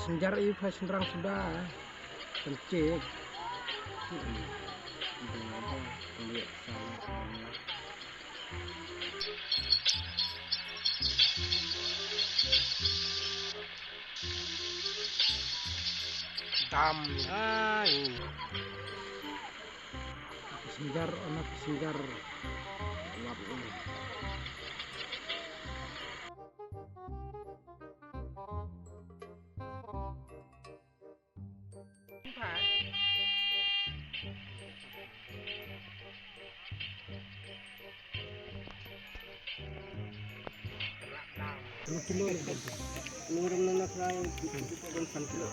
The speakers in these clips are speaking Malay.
Senjar fashion rang sudah kencing. Dam senjar anak senjar uap ini. Kilo nurun nak rai dan kilo.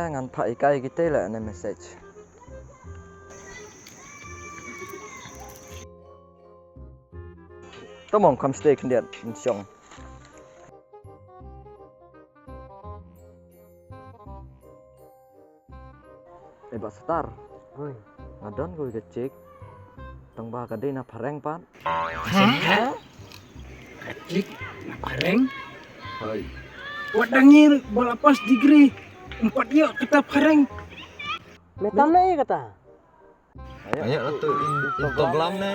Ngan pak ikai kita lah ni message. Tomong kam stay kendiat insong. Bak setar. Oi, Ngadon gue kecik. Tang bah kadai na pareng pan. Hah? Kacik, pareng. Hoi. Wadangir balapas degree 4 yuk kita pareng. Metamna ya kata. Ayo lah tu Instagram ni.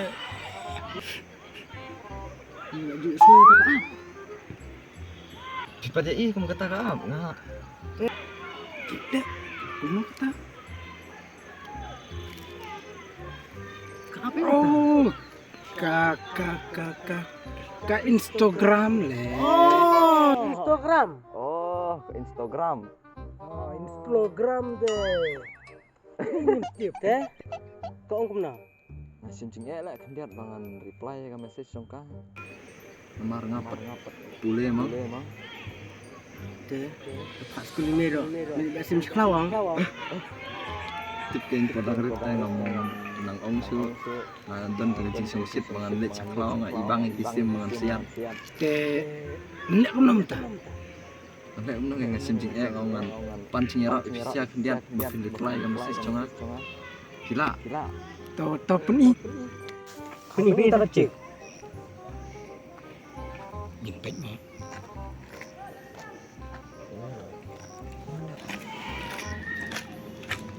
Laju suy kata. Cepat je kamu kata kap. Ngah. Tidak. Kamu kata. Apa oh, Kak Instagram le. Oh, Instagram. Oh, ke Instagram. Oh, Instagram deh. Tip Teh. Kau ongkom na? Nah, cincin lah kendiat bangan reply ke message dong kah. Nomor ngapet. Boleh emang. teh. Pas kulimero. Basim seklawang. Tip keng pada reply ngomong tentang ongsu. Nah, dan tadi singsit bangan lek seklaw nggak ibang isim bangan siap. Teh. Nek kunam ta. Nek unang yang cincin ngongan pancing era ofisial kendiat makin reply ke message dong. Gila. Tahu peni. Peni tercik. Jempet ni.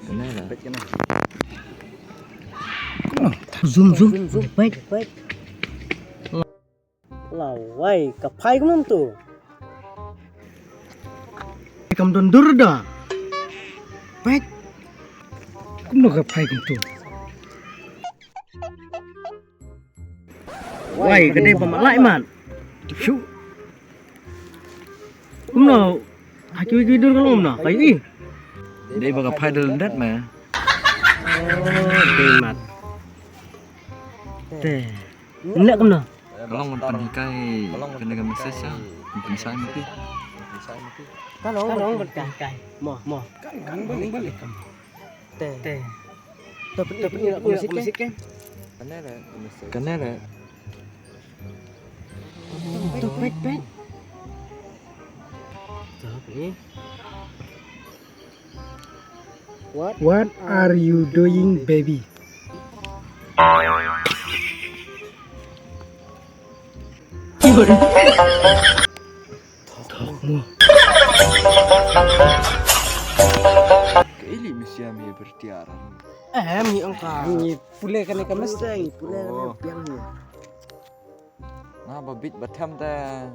Kenapa? Zoom. Baik. Lawai, kapai kumum tu. Kam don durda. Baik. Kuno kapai kum tu. Wai, gede pamalai man. Tipsu. Kuno. Haki dur kalau na. Kai. Dia bakal paddle dat mah. Oh, demat. Teh. Nek kum na. Kalau mau panikai, kena dengan message ya. Mungkin saya mati. Kalau berkai. Mo. Kan balik kamu. Teh. Dapat musik kan? Kenapa? Tu baik. Tapi What? what are you doing, baby? Tokmu. Kaili mesti kami bertiaran. Mi angka. Ni pule kan ikan mesti. Pula Oh. piang ni. Nah, babit batam teh.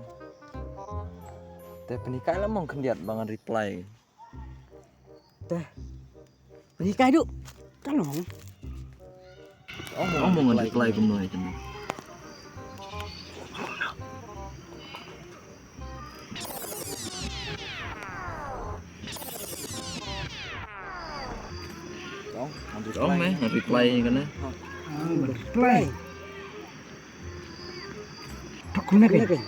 Teh penikai lah mau kendiat bangan reply. Berkai duk. Kalau Oh mau reply kemana itu? Reply kan? play. Tak guna kan?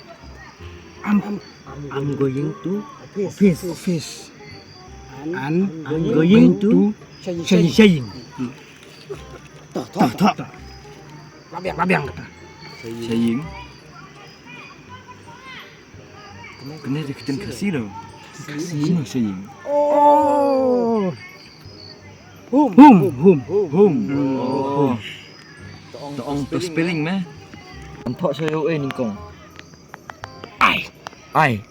I'm going to office. I'm going to saying. Tak. Labiang kata. Saying. Kena deketin kasih loh. Kasih saying. Oh. Hum. Oh. Toong to spelling meh. Antok sayo ningkong. Ai. I.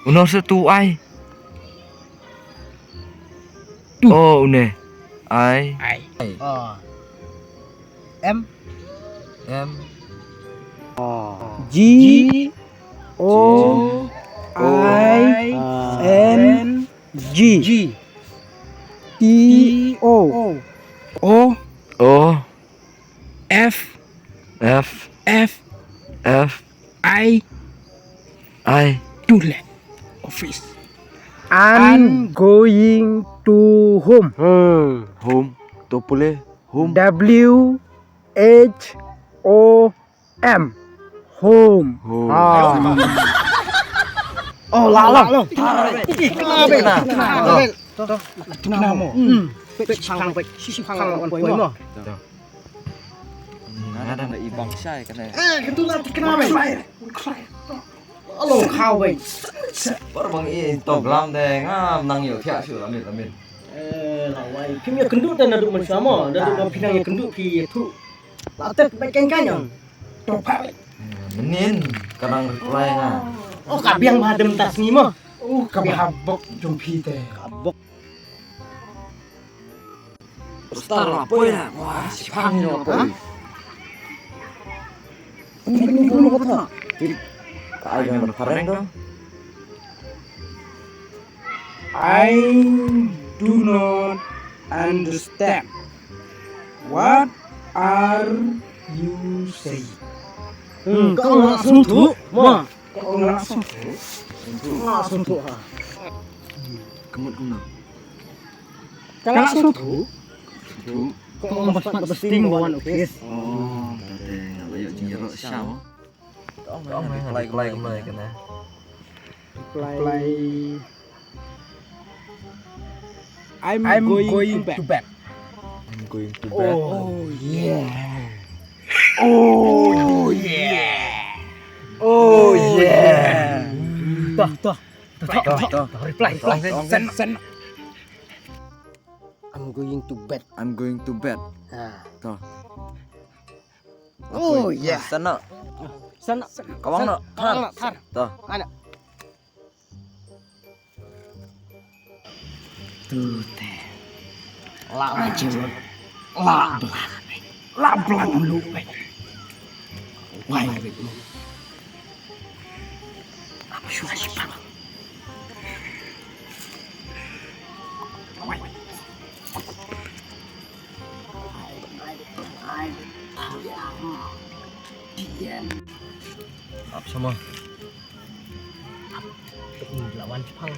Uno sa tu ai. Oh, une. Ai. M. M. G. O. I. N. G. T. O. O. F. F. I. Toilet. Office. I'm going to home. Home. To pule. Home. W. H. O. M. Home. Home. Oh, lalo. Kenapa mo? Ada na ibang siya kan eh. Kenapa? Alo, khao vậy. Baru bang ini toglam deh ngam nang yo pia syu amin. Lawai, phim kendut dan duduk bersama, duduk pinang kendut pi tu. Latek baik kengkang. Menin kadang reply na. Oh, kabiang badem tas ni mah. Kabahabok jumpi teh. Kabok. Star apa ya? Wah, si Pang ini apa? Ini dulu apa? Kayak yang berpareng dong. I do not understand. What are you saying? Kau langsung tu, mah. Kau langsung Langsung tu ha. Kemut guna. Langsung tu. Tu. Kau masuk besting bawan office. Oh, tadi layak jinjero siapa? Tong reply kemai kena. Reply. I'm going to bed. I'm going to bed. Oh yeah. Oh yeah. Oh yeah. Dah. Reply. Sen. I'm going to bed. I'm going to bed. Ah. Tuh. Oh yeah. Sana. Sana. Kawang nak. Thar. Tuh. Ana. Tuh teh. Lak macam. Lablang lu. Why? Apa sih Pak? Apa sama? Lawan Jepang.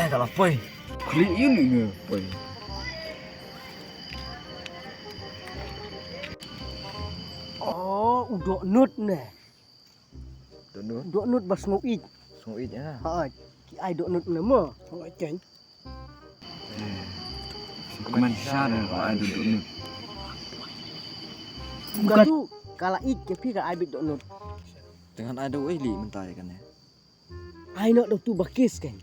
Kalau boy. Klik ini ni boy. Oh, udok nut neh. Dono. Udok nut bas nguit. Sunguit ya. Ha, ki ai dok nut nama. Oh, ceng. Kuman sana kalau ada duduk. Bukan tu kalau ik ke pi ka ai bik dok nut. Dengan ada wili mentai kan ya. Ai nak dok tu bakis kan.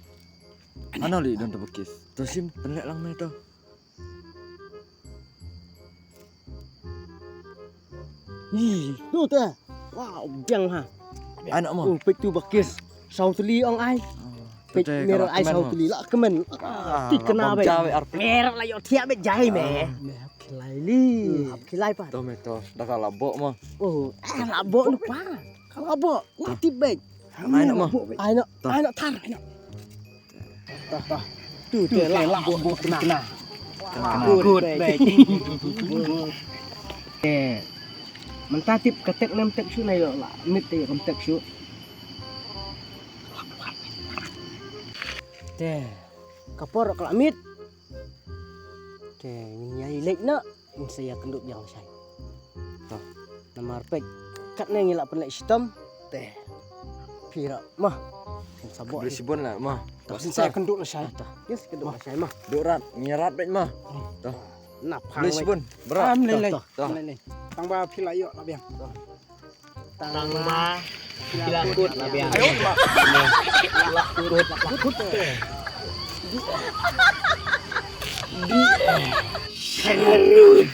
Ano li don tabakis. Tosim penlek lang na ito. Tu tu. Wow, biang ha. Anak mo. Oh, pek tu bakis. Sau teli ong ai. Pek merah ai sau teli lah kemen. Ti kena be. Merah lah yo tiap be jai me. Kilai li. Kilai pa. Tomato. Dah kalau labok mo. Oh, labok lupa. Kalau labok, mati be. Anak mo. Ai nak thar. Tah. Tu tu labok kena. Good baik. Mentatip ketek nem tek su na yo la. Mit te kem tek su. Teh. Kapor kalau mit. Teh, nyai lek nak. Saya kenduk yang saya. Tah. Nama arpek. Kat nang ngilak penlek sistem. Teh. Pira mah. Sabok. Beli sibun lah mah. Tak saya kenduk lah saya. Yes, kenduk lah saya mah. Durat, nyerat bet mah. Tuh. Nak Beli sibun. Berat. Am lele. Tuh. Tang ba pilai yo labiang. Tangma kilakut nabiyan. Lakut. Kangaroo.